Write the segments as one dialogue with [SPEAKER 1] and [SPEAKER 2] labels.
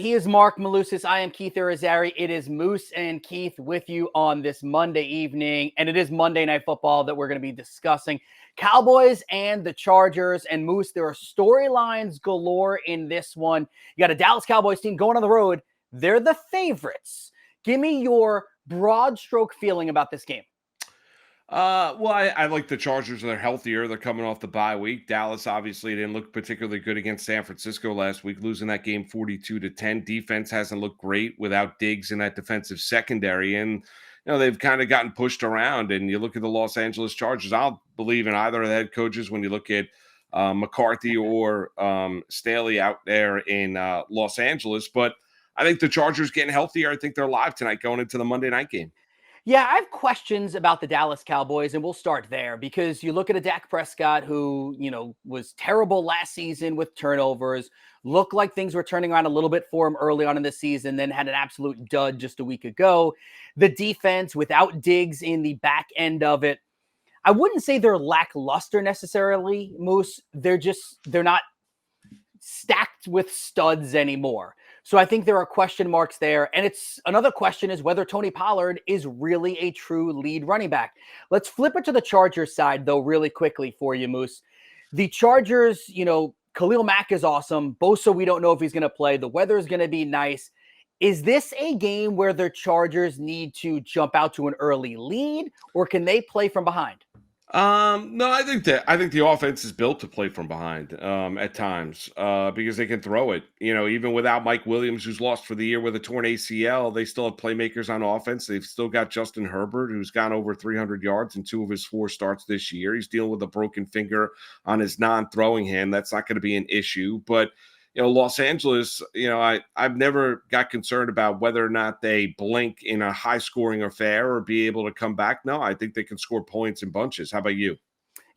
[SPEAKER 1] He is Marc Malusis. I am Keith Irizarry. It is Moose and Keith with you on this Monday evening, and it is Monday Night Football that we're going to be discussing. Cowboys and the Chargers. And Moose, there are storylines galore in this one. You got a Dallas Cowboys team going on the road. They're the favorites. Give me your broad stroke feeling about this game.
[SPEAKER 2] I like the Chargers. They're healthier. They're coming off the bye week. Dallas obviously didn't look particularly good against San Francisco last week, losing that game 42-10. Defense hasn't looked great without Diggs in that defensive secondary, and they've kind of gotten pushed around. And you look at the Los Angeles Chargers. I'll believe in either of the head coaches when you look at McCarthy or Staley out there in Los Angeles. But I think the Chargers getting healthier. I think they're live tonight going into the Monday night game.
[SPEAKER 1] Yeah, I have questions about the Dallas Cowboys, and we'll start there because you look at a Dak Prescott who, was terrible last season with turnovers, looked like things were turning around a little bit for him early on in the season, then had an absolute dud just a week ago. The defense without Diggs in the back end of it, I wouldn't say they're lackluster necessarily, Moose. They're not stacked with studs anymore. So I think there are question marks there. And it's another question is whether Tony Pollard is really a true lead running back. Let's flip it to the Chargers side, though, really quickly for you, Moose. The Chargers, Khalil Mack is awesome. Bosa, we don't know if he's going to play. The weather is going to be nice. Is this a game where the Chargers need to jump out to an early lead, or can they play from behind?
[SPEAKER 2] No, I think the offense is built to play from behind at times because they can throw it. Even without Mike Williams, who's lost for the year with a torn ACL, they still have playmakers on offense. They've still got Justin Herbert, who's gone over 300 yards in 2 of his 4 starts this year. He's dealing with a broken finger on his non-throwing hand. That's not going to be an issue, but Los Angeles, I've never got concerned about whether or not they blink in a high-scoring affair or be able to come back. No, I think they can score points in bunches. How about you?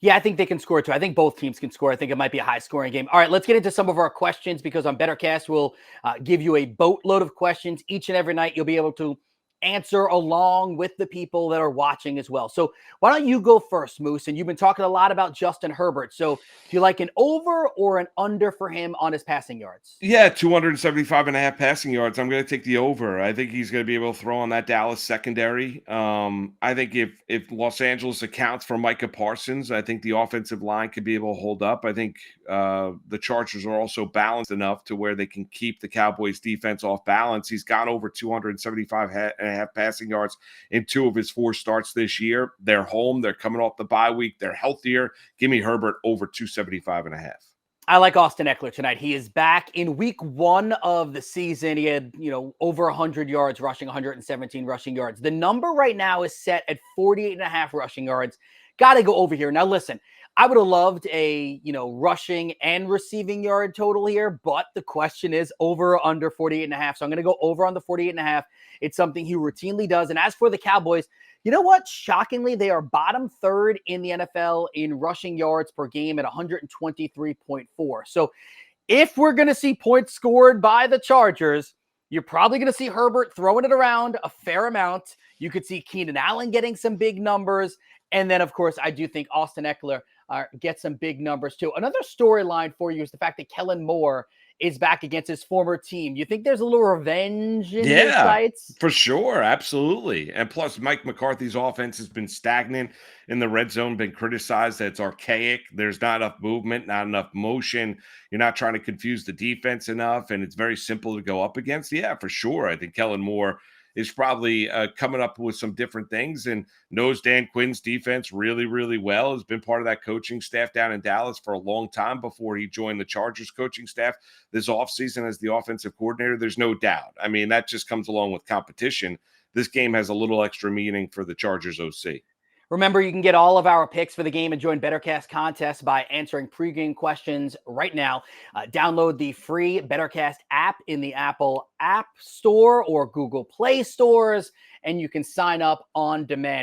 [SPEAKER 1] Yeah, I think they can score too. I think both teams can score. I think it might be a high-scoring game. All right, let's get into some of our questions because on Bettorcast, we'll give you a boatload of questions each and every night. You'll be able to answer along with the people that are watching as well. So why don't you go first, Moose? And you've been talking a lot about Justin Herbert. So do you like an over or an under for him on his passing yards?
[SPEAKER 2] Yeah, 275.5 passing yards. I'm going to take the over. I think he's going to be able to throw on that Dallas secondary. I think if Los Angeles accounts for Micah Parsons, I think the offensive line could be able to hold up. I think the Chargers are also balanced enough to where they can keep the Cowboys defense off balance. He's got over 275.5 passing yards in 2 of his 4 starts this year. They're home. They're coming off the bye week. They're healthier. Give me Herbert over 275.5.
[SPEAKER 1] I like Austin Ekeler tonight. He is back in week 1 of the season. He had, over 100 yards rushing, 117 rushing yards. The number right now is set at 48.5 rushing yards. Got to go over here. Now, listen, I would have loved a, rushing and receiving yard total here, but the question is over or under 48.5. So I'm going to go over on the 48.5. It's something he routinely does. And as for the Cowboys, you know what? Shockingly, they are bottom 3rd in the NFL in rushing yards per game at 123.4. So if we're going to see points scored by the Chargers, you're probably going to see Herbert throwing it around a fair amount. You could see Keenan Allen getting some big numbers. And then, of course, I do think Austin Ekeler gets some big numbers too. Another storyline for you is the fact that Kellen Moore is back against his former team. You think there's a little revenge in his sights?
[SPEAKER 2] For sure. Absolutely. And plus, Mike McCarthy's offense has been stagnant in the red zone, been criticized that it's archaic. There's not enough movement, not enough motion. You're not trying to confuse the defense enough, and it's very simple to go up against. Yeah, for sure. I think Kellen Moore is probably coming up with some different things and knows Dan Quinn's defense really, really well. Has been part of that coaching staff down in Dallas for a long time before he joined the Chargers coaching staff this offseason as the offensive coordinator. There's no doubt. I mean, that just comes along with competition. This game has a little extra meaning for the Chargers OC.
[SPEAKER 1] Remember, you can get all of our picks for the game and join Bettorcast contest by answering pregame questions right now. Download the free Bettorcast app in the Apple App Store or Google Play stores, and you can sign up on demand.